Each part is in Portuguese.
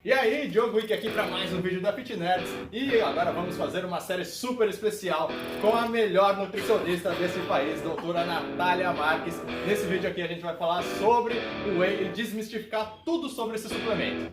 E aí, Diogo Wick aqui para mais um vídeo da Fit Nerds. E agora vamos fazer uma série super especial com a melhor nutricionista desse país, doutora Natália Marques. Nesse vídeo aqui a gente vai falar sobre o Whey e desmistificar tudo sobre esse suplemento.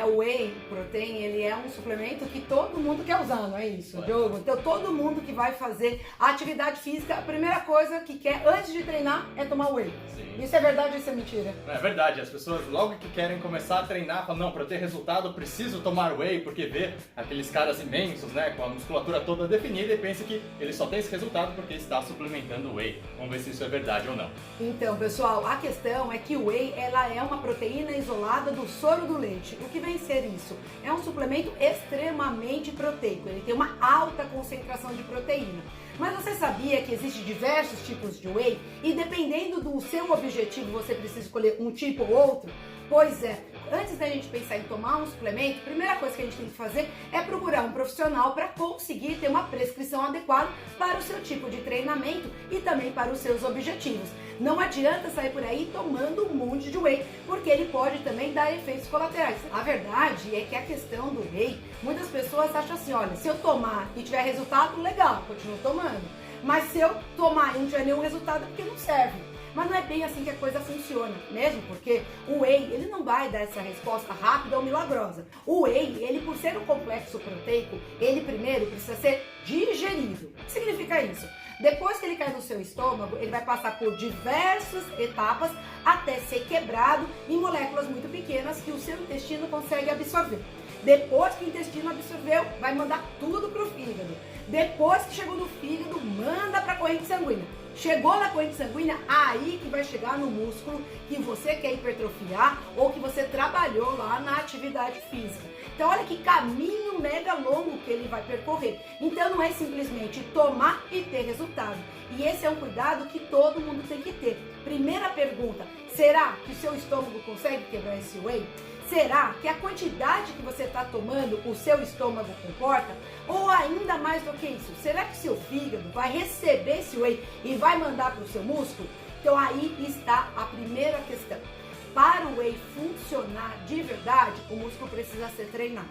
O Whey Protein, ele é um suplemento que todo mundo quer usar, não é isso, Diogo? Então todo mundo que vai fazer atividade física, a primeira coisa que quer antes de treinar é tomar Whey. Sim. Isso é verdade ou isso é mentira? É verdade, as pessoas logo que querem começar a treinar falam, não, para ter resultado eu preciso tomar Whey, porque vê aqueles caras imensos, né, com a musculatura toda definida e pensa que ele só tem esse resultado porque está suplementando Whey. Vamos ver se isso é verdade ou não. Então, pessoal, a questão é que o Whey, ela é uma proteína isolada do soro do leite. O que vem ser isso? É um suplemento extremamente proteico, ele tem uma alta concentração de proteína. Mas você sabia que existem diversos tipos de Whey e dependendo do seu objetivo você precisa escolher um tipo ou outro? Pois é, antes da gente pensar em tomar um suplemento, a primeira coisa que a gente tem que fazer é procurar um profissional para conseguir ter uma prescrição adequada para o seu tipo de treinamento e também para os seus objetivos. Não adianta sair por aí tomando um monte de Whey, porque ele pode também dar efeitos colaterais. A verdade é que a questão do Whey, muitas pessoas acham assim, olha, se eu tomar e tiver resultado, legal, continuo tomando. Mas se eu tomar e não tiver nenhum resultado, é porque não serve. Mas não é bem assim que a coisa funciona, mesmo porque o Whey, ele não vai dar essa resposta rápida ou milagrosa. O Whey, ele por ser um complexo proteico, ele primeiro precisa ser digerido. O que significa isso? Depois que ele cai no seu estômago, ele vai passar por diversas etapas até ser quebrado em moléculas muito pequenas que o seu intestino consegue absorver. Depois que o intestino absorveu, vai mandar tudo para o fígado. Depois que chegou no fígado, manda para a corrente sanguínea. Chegou na corrente sanguínea, aí que vai chegar no músculo que você quer hipertrofiar ou que você trabalhou lá na atividade física. Então olha que caminho mega longo que ele vai percorrer. Então não é simplesmente tomar e ter resultado. E esse é um cuidado que todo mundo tem que ter. Primeira pergunta, será que o seu estômago consegue quebrar esse Whey? Será que a quantidade que você está tomando o seu estômago comporta? Ou ainda mais do que isso, será que seu fígado vai receber esse Whey e vai mandar para o seu músculo? Então aí está a primeira questão. Para o Whey funcionar de verdade, o músculo precisa ser treinado.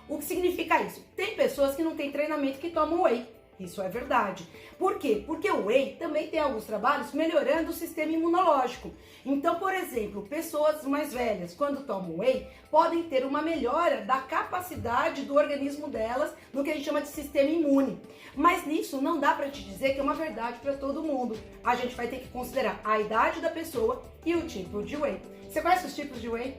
O que significa isso? Tem pessoas que não têm treinamento que tomam Whey. Isso é verdade. Por quê? Porque o Whey também tem alguns trabalhos melhorando o sistema imunológico. Então, por exemplo, pessoas mais velhas, quando tomam Whey, podem ter uma melhora da capacidade do organismo delas no que a gente chama de sistema imune. Mas nisso não dá para te dizer que é uma verdade para todo mundo. A gente vai ter que considerar a idade da pessoa e o tipo de Whey. Você conhece os tipos de Whey?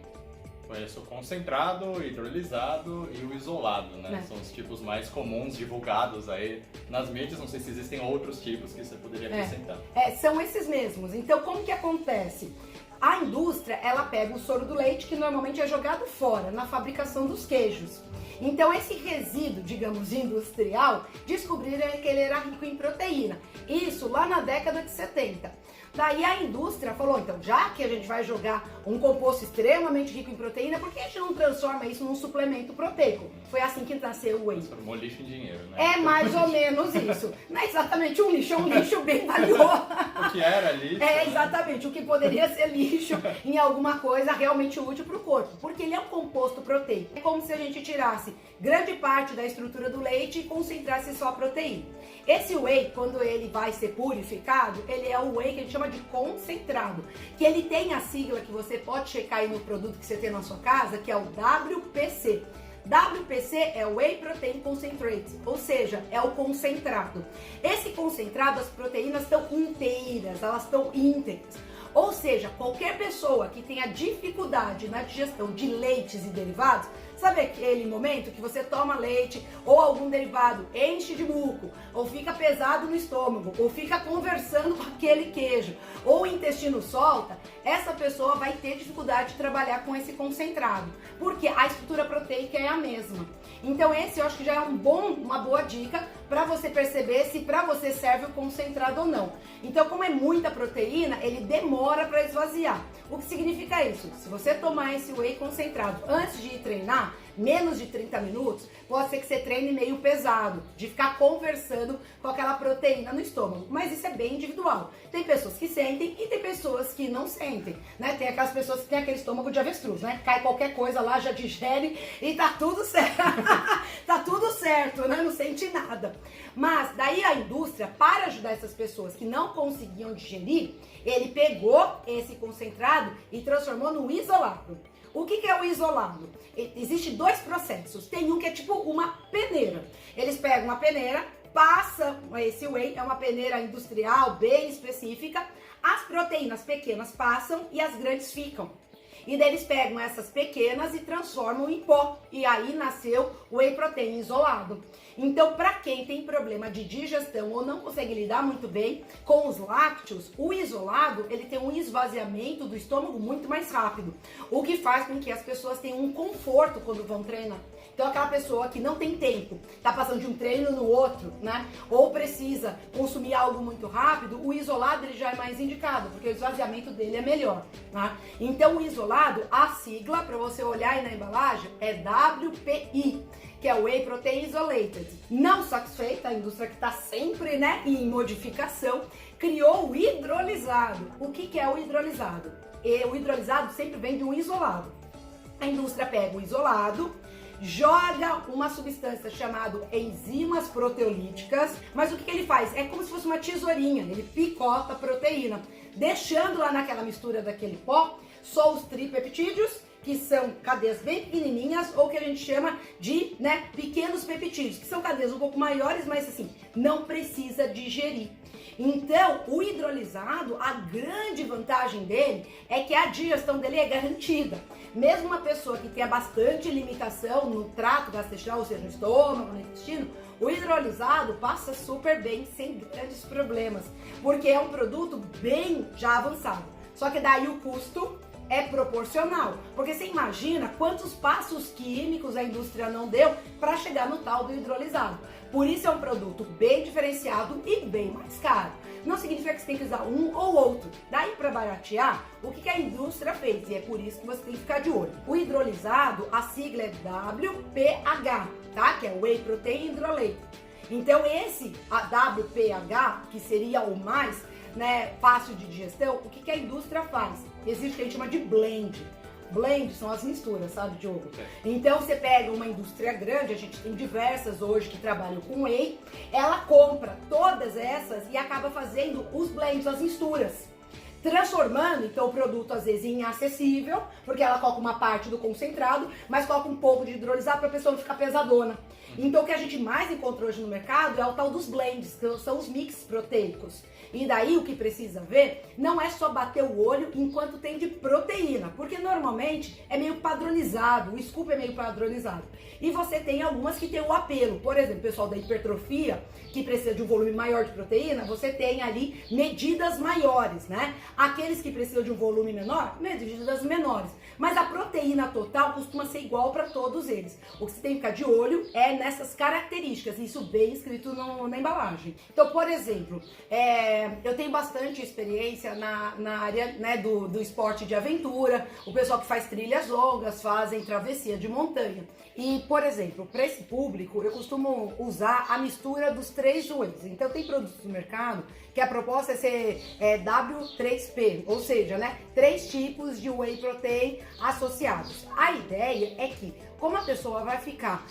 Conheço o concentrado, o hidrolisado e o isolado, né? São os tipos mais comuns divulgados aí nas mídias. Não sei se existem outros tipos que você poderia acrescentar. São esses mesmos. Então, como que acontece? A indústria, ela pega o soro do leite, que normalmente é jogado fora na fabricação dos queijos. Então, esse resíduo, digamos, industrial, descobriram que ele era rico em proteína. Isso lá na década de 70. Daí a indústria falou, então, já que a gente vai jogar um composto extremamente rico em proteína, por que a gente não transforma isso num suplemento proteico? Foi assim que nasceu o Whey. Transformou lixo em dinheiro, né? É mais ou menos isso. Não é exatamente um lixo, é um lixo bem valioso. O que era lixo? Exatamente. O que poderia ser lixo em alguma coisa realmente útil para o corpo. Porque ele é um composto proteico. É como se a gente tirasse grande parte da estrutura do leite e concentrasse só a proteína. Esse Whey, quando ele vai ser purificado, ele é o Whey que a gente chama de concentrado. Que ele tem a sigla que você pode checar aí no produto que você tem na sua casa, que é o WPC. WPC é Whey Protein Concentrate, ou seja, é o concentrado. Esse concentrado, as proteínas estão inteiras, elas estão íntegras. Ou seja, qualquer pessoa que tenha dificuldade na digestão de leites e derivados, sabe aquele momento que você toma leite ou algum derivado, enche de muco, ou fica pesado no estômago, ou fica conversando com aquele queijo, ou o intestino solta, essa pessoa vai ter dificuldade de trabalhar com esse concentrado, porque a estrutura proteica é a mesma. Então esse eu acho que já é uma boa dica para você perceber se para você serve o concentrado ou não. Então, como é muita proteína, ele demora para esvaziar. O que significa isso? Se você tomar esse Whey concentrado antes de ir treinar, treinar menos de 30 minutos, pode ser que você treine meio pesado, de ficar conversando com aquela proteína no estômago. Mas isso é bem individual. Tem pessoas que sentem e tem pessoas que não sentem, né? Tem aquelas pessoas que têm aquele estômago de avestruz, né? Cai qualquer coisa lá, já digere e tá tudo certo. Tá tudo certo, né? Não sente nada. Mas daí a indústria, para ajudar essas pessoas que não conseguiam digerir, ele pegou esse concentrado e transformou no isolado. O que é o isolado? Existem dois processos. Tem um que é tipo uma peneira. Eles pegam uma peneira, passam esse whey, é uma peneira industrial bem específica. As proteínas pequenas passam e as grandes ficam. E daí eles pegam essas pequenas e transformam em pó. E aí nasceu o whey protein isolado. Então, para quem tem problema de digestão ou não consegue lidar muito bem com os lácteos, o isolado, ele tem um esvaziamento do estômago muito mais rápido. O que faz com que as pessoas tenham um conforto quando vão treinar. Então, aquela pessoa que não tem tempo, tá passando de um treino no outro, né? Ou precisa consumir algo muito rápido, o isolado ele já é mais indicado, porque o esvaziamento dele é melhor, né? Então, o isolado, a sigla, para você olhar aí na embalagem, é WPI, que é Whey Protein Isolated. Não satisfeita, a indústria que está sempre, né, em modificação, criou o hidrolisado. O que é o hidrolisado? O hidrolisado sempre vem de um isolado. A indústria pega o isolado, joga uma substância chamada enzimas proteolíticas, mas o que ele faz? É como se fosse uma tesourinha, ele picota a proteína, deixando lá naquela mistura daquele pó só os tripeptídeos, que são cadeias bem pequenininhas, ou que a gente chama de, né, pequenos peptídeos, que são cadeias um pouco maiores, mas assim, não precisa digerir. Então, o hidrolisado, a grande vantagem dele é que a digestão dele é garantida. Mesmo uma pessoa que tenha bastante limitação no trato gastrointestinal, ou seja, no estômago, no intestino, o hidrolisado passa super bem, sem grandes problemas, porque é um produto bem já avançado. Só que daí o custo é proporcional, porque você imagina quantos passos químicos a indústria não deu para chegar no tal do hidrolisado. Por isso é um produto bem diferenciado e bem mais caro. Não significa que você tem que usar um ou outro. Daí para baratear, o que a indústria fez? E é por isso que você tem que ficar de olho. O hidrolisado, a sigla é WPH, tá? Que é Whey Protein Hydrolyzed. Então esse a WPH, que seria o mais, né, fácil de digestão, o que a indústria faz? Existe o que a gente chama de blend. Blend são as misturas, sabe, Diogo? Então você pega uma indústria grande, a gente tem diversas hoje que trabalham com whey, ela compra todas essas e acaba fazendo os blends, as misturas, transformando então o produto às vezes em acessível, porque ela coloca uma parte do concentrado, mas coloca um pouco de hidrolisado para a pessoa não ficar pesadona. Então o que a gente mais encontra hoje no mercado é o tal dos blends, que são os mix proteicos. E daí o que precisa ver não é só bater o olho enquanto tem de proteína, porque normalmente é meio padronizado, o scoop é meio padronizado. E você tem algumas que tem o apelo, por exemplo, o pessoal da hipertrofia, que precisa de um volume maior de proteína, você tem ali medidas maiores, né? Aqueles que precisam de um volume menor, medidas menores. Mas a proteína total costuma ser igual para todos eles. O que você tem que ficar de olho é nessas características, isso bem escrito na embalagem. Então, por exemplo, eu tenho bastante experiência na área, né, do esporte de aventura, o pessoal que faz trilhas longas, fazem travessia de montanha. E, por exemplo, para esse público, eu costumo usar a mistura dos 3 wheys. Então, tem produtos no mercado que a proposta é ser W3P, ou seja, né, 3 tipos de whey protein associados. A ideia é que, como a pessoa vai ficar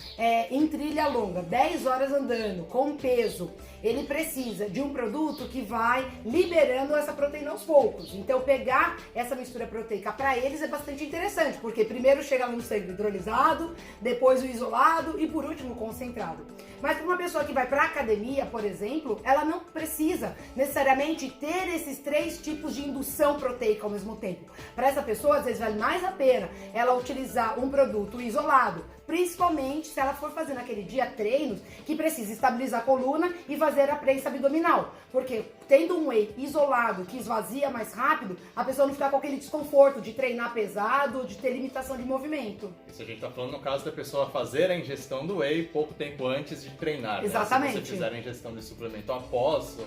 em trilha longa, 10 horas andando, com peso, ele precisa de um produto que vai liberando essa proteína aos poucos. Então, pegar essa mistura proteica para eles é bastante interessante, porque primeiro chega no sangue hidrolisado, depois o isolado e por último o concentrado. Mas para uma pessoa que vai para academia, por exemplo, ela não precisa necessariamente ter esses 3 tipos de indução proteica ao mesmo tempo. Para essa pessoa, às vezes vale mais a pena ela utilizar um produto isolado, principalmente se ela for fazer naquele dia treinos que precisa estabilizar a coluna e fazer a prensa abdominal. Porque tendo um whey isolado que esvazia mais rápido, a pessoa não ficar com aquele desconforto de treinar pesado, de ter limitação de movimento. Isso a gente tá falando no caso da pessoa fazer a ingestão do whey pouco tempo antes de treinar. Exatamente. Né? Se você fizer a ingestão de suplemento após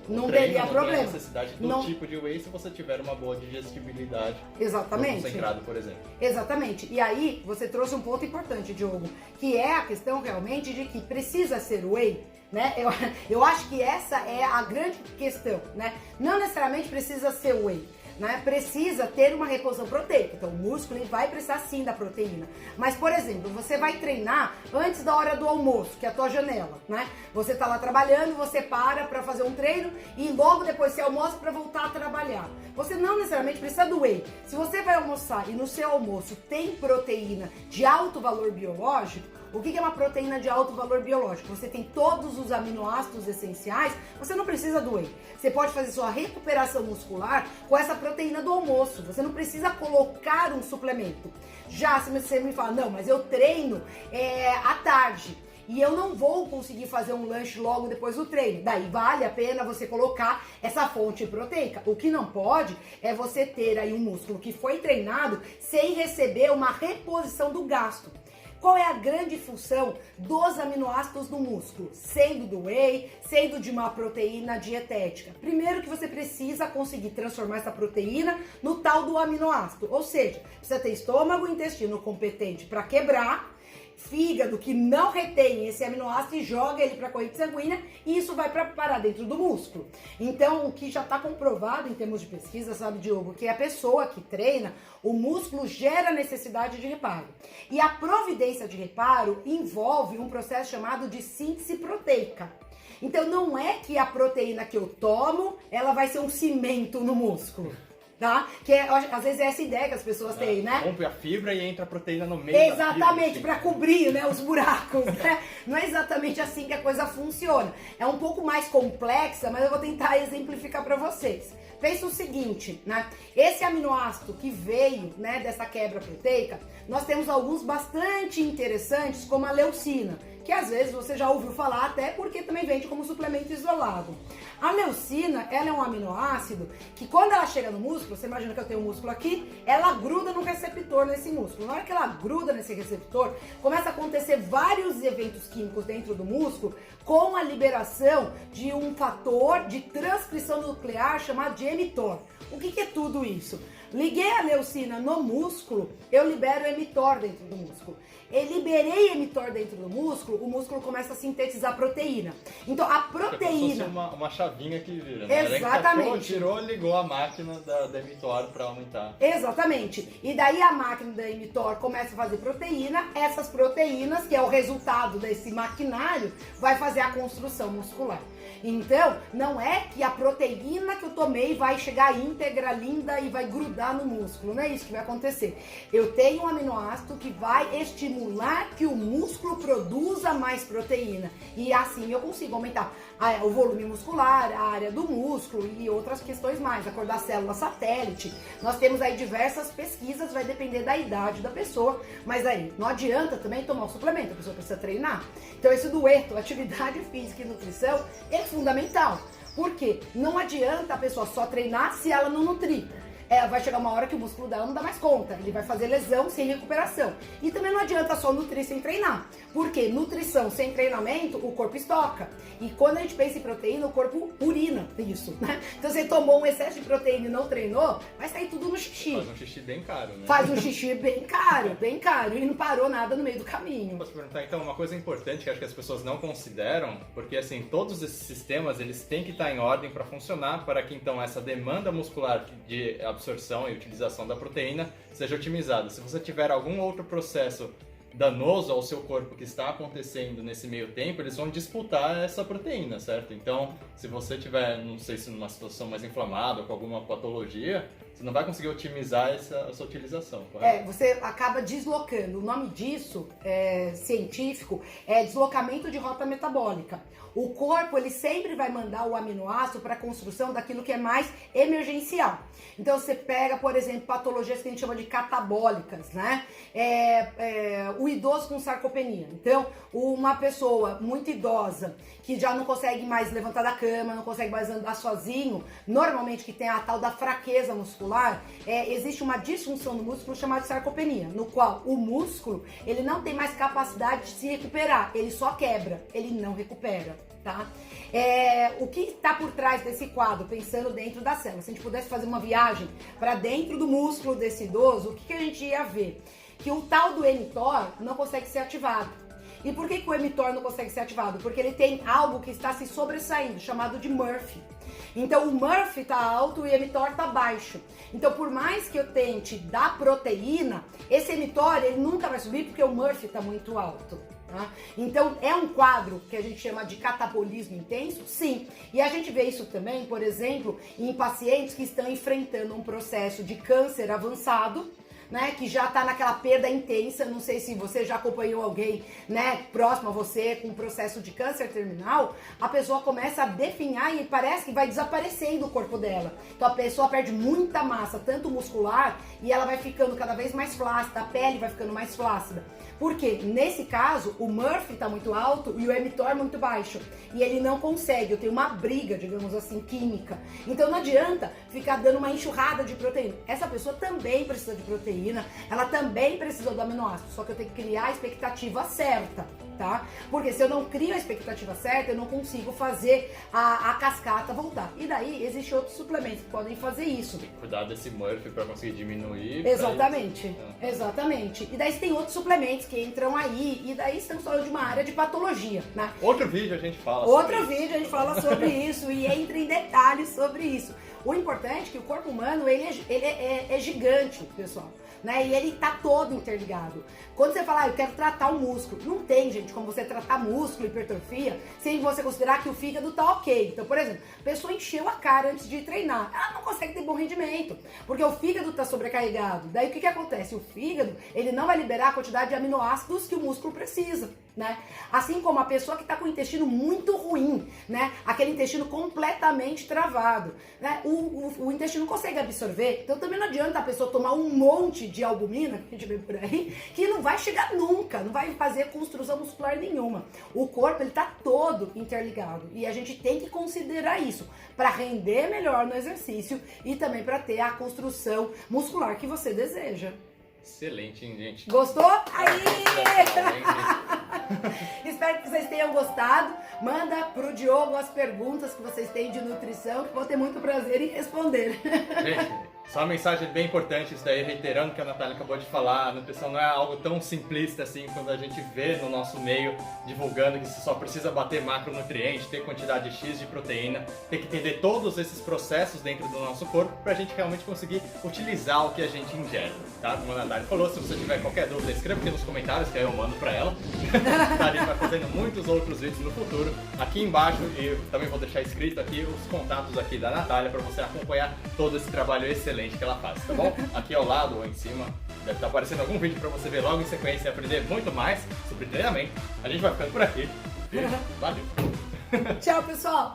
não treino, teria não problema. tem a necessidade do tipo de whey se você tiver uma boa digestibilidade. Exatamente. Concentrado, por exemplo. Exatamente. E aí, você trouxe um ponto importante, Diogo, que é a questão realmente de que precisa ser whey, né? Eu acho que essa é a grande questão, né? Não necessariamente precisa ser whey, né? Precisa ter uma reposição proteica. Então, o músculo ele vai precisar sim da proteína. Mas, por exemplo, você vai treinar antes da hora do almoço, que é a tua janela, né? Você tá lá trabalhando, você para fazer um treino e logo depois você almoça para voltar a trabalhar. Você não necessariamente precisa do whey. Se você vai almoçar e no seu almoço tem proteína de alto valor biológico, o que é uma proteína de alto valor biológico? Você tem todos os aminoácidos essenciais, você não precisa do whey. Você pode fazer sua recuperação muscular com essa proteína do almoço. Você não precisa colocar um suplemento. Já se você me fala, não, mas eu treino à tarde e eu não vou conseguir fazer um lanche logo depois do treino. Daí vale a pena você colocar essa fonte proteica. O que não pode é você ter aí um músculo que foi treinado sem receber uma reposição do gasto. Qual é a grande função dos aminoácidos do músculo? Sendo do whey, sendo de uma proteína dietética. Primeiro que você precisa conseguir transformar essa proteína no tal do aminoácido. Ou seja, precisa ter estômago e intestino competente para quebrar, fígado que não retém esse aminoácido e joga ele para a corrente sanguínea e isso vai parar dentro do músculo. Então, o que já está comprovado em termos de pesquisa, sabe, Diogo, que a pessoa que treina, o músculo gera necessidade de reparo. E a providência de reparo envolve um processo chamado de síntese proteica. Então, não é que a proteína que eu tomo, ela vai ser um cimento no músculo. Tá? Que às vezes é essa ideia que as pessoas têm, né? Rompe a fibra e entra a proteína no meio. Exatamente, para cobrir, né, os buracos, né? Não é exatamente assim que a coisa funciona. É um pouco mais complexa, mas eu vou tentar exemplificar para vocês. Pensa o seguinte, né? Esse aminoácido que veio, né, dessa quebra proteica, nós temos alguns bastante interessantes, como a leucina, que às vezes você já ouviu falar até porque também vende como suplemento isolado. A leucina, ela é um aminoácido que quando ela chega no músculo, você imagina que eu tenho um músculo aqui, ela gruda no receptor nesse músculo. Na hora que ela gruda nesse receptor, começa a acontecer vários eventos químicos dentro do músculo com a liberação de um fator de transcrição nuclear chamado de mTOR. O que é tudo isso? Liguei a leucina no músculo, eu libero mTOR dentro do músculo. Eu liberei mTOR dentro do músculo, o músculo começa a sintetizar proteína. Então a proteína... É como se uma chavinha que vira, né? Exatamente. Tirou, ligou a máquina da mTOR para aumentar. Exatamente. E daí a máquina da mTOR começa a fazer proteína, essas proteínas, que é o resultado desse maquinário, vai fazer a construção muscular. Então, não é que a proteína que eu tomei vai chegar íntegra, linda e vai grudar no músculo. Não é isso que vai acontecer. Eu tenho um aminoácido que vai estimular que o músculo produza mais proteína. E assim eu consigo aumentar o volume muscular, a área do músculo e outras questões mais. Acordar célula satélite. Nós temos aí diversas pesquisas, vai depender da idade da pessoa. Mas aí, não adianta também tomar o suplemento, a pessoa precisa treinar. Então esse dueto, atividade física e nutrição, é fundamental. Por quê? Não adianta a pessoa só treinar se ela não nutrir. Vai chegar uma hora que o músculo dela não dá mais conta, ele vai fazer lesão sem recuperação. E também não adianta só nutrir sem treinar, porque nutrição sem treinamento, o corpo estoca. E quando a gente pensa em proteína, o corpo urina isso, né? Então você tomou um excesso de proteína e não treinou, vai sair tudo no xixi. Faz um xixi bem caro, né? Faz um xixi bem caro, e não parou nada no meio do caminho. Posso perguntar, então, uma coisa importante que acho que as pessoas não consideram, porque assim, todos esses sistemas, eles têm que estar em ordem para funcionar, para que então essa demanda muscular de absorção e utilização da proteína seja otimizada. Se você tiver algum outro processo danoso ao seu corpo que está acontecendo nesse meio tempo, eles vão disputar essa proteína, certo? Então, se você tiver, não sei se numa situação mais inflamada ou com alguma patologia, você não vai conseguir otimizar essa utilização, correto? Você acaba deslocando. O nome disso, científico, é deslocamento de rota metabólica. O corpo, ele sempre vai mandar o aminoácido para a construção daquilo que é mais emergencial. Então, você pega, por exemplo, patologias que a gente chama de catabólicas, né? O idoso com sarcopenia. Então, uma pessoa muito idosa que já não consegue mais levantar da cama, não consegue mais andar sozinho, normalmente que tem a tal da fraqueza muscular, existe uma disfunção no músculo chamada sarcopenia, no qual o músculo ele não tem mais capacidade de se recuperar, ele só quebra, ele não recupera, tá? O que está por trás desse quadro, pensando dentro da célula? Se a gente pudesse fazer uma viagem para dentro do músculo desse idoso, o que a gente ia ver? Que o tal do mTOR não consegue ser ativado. E por que o mTOR não consegue ser ativado? Porque ele tem algo que está se sobressaindo, chamado de Murphy. Então o Murphy está alto e o mTOR está baixo. Então por mais que eu tente dar proteína, esse mTOR ele nunca vai subir porque o Murphy está muito alto. Tá? Então é um quadro que a gente chama de catabolismo intenso, sim. E a gente vê isso também, por exemplo, em pacientes que estão enfrentando um processo de câncer avançado, né, que já está naquela perda intensa. Não sei se você já acompanhou alguém, né, próximo a você com um processo de câncer terminal. A pessoa começa a definhar e parece que vai desaparecendo o corpo dela. Então a pessoa perde muita massa, tanto muscular, e ela vai ficando cada vez mais flácida, a pele vai ficando mais flácida. Porque nesse caso o Murphy está muito alto e o mTOR muito baixo e ele não consegue, eu tenho uma briga, digamos assim, química. Então não adianta ficar dando uma enxurrada de proteína. Essa pessoa também precisa de proteína, ela também precisa do aminoácido, só que eu tenho que criar a expectativa certa, tá? Porque se eu não crio a expectativa certa, eu não consigo fazer a cascata voltar. E daí existem outros suplementos que podem fazer isso. Tem que cuidar desse Murphy para conseguir diminuir. Exatamente, exatamente. E daí tem outros suplementos que entram aí, e daí estamos falando de uma área de patologia, né? Outro vídeo a gente fala sobre isso e entra em detalhes sobre isso. O importante é que o corpo humano ele é gigante, pessoal, né? E ele tá todo interligado. Quando você fala, eu quero tratar o músculo, não tem, gente, como você tratar músculo, hipertrofia, sem você considerar que o fígado tá ok. Então, por exemplo, a pessoa encheu a cara antes de treinar, ela não consegue ter bom rendimento, porque o fígado tá sobrecarregado. Daí o que acontece? O fígado, ele não vai liberar a quantidade de aminoácidos que o músculo precisa, né? Assim como a pessoa que tá com o intestino muito ruim, né? Aquele intestino completamente travado, né? O intestino não consegue absorver, então também não adianta a pessoa tomar um monte de albumina, que a gente vê por aí, que não vai chegar nunca, não vai fazer construção muscular nenhuma. O corpo, ele tá todo interligado e a gente tem que considerar isso para render melhor no exercício e também para ter a construção muscular que você deseja. Excelente, hein, gente? Gostou? Aí! Espero que vocês tenham gostado. Manda pro Diogo as perguntas que vocês têm de nutrição, que vou ter muito prazer em responder. Gente, só uma mensagem bem importante, isso daí, reiterando o que a Natália acabou de falar. A nutrição não é algo tão simplista assim, quando a gente vê no nosso meio divulgando que você só precisa bater macronutriente, ter quantidade X de proteína, tem que entender todos esses processos dentro do nosso corpo pra gente realmente conseguir utilizar o que a gente ingere, tá? Como a Natália falou, se você tiver qualquer dúvida, escreva aqui nos comentários que aí eu mando pra ela. A gente vai fazendo muitos outros vídeos no futuro. Aqui embaixo, e também vou deixar escrito aqui os contatos aqui da Natália para você acompanhar todo esse trabalho excelente que ela faz, tá bom? Aqui ao lado ou em cima deve estar aparecendo algum vídeo para você ver logo em sequência e aprender muito mais sobre treinamento. A gente vai ficando por aqui e valeu! Tchau, pessoal!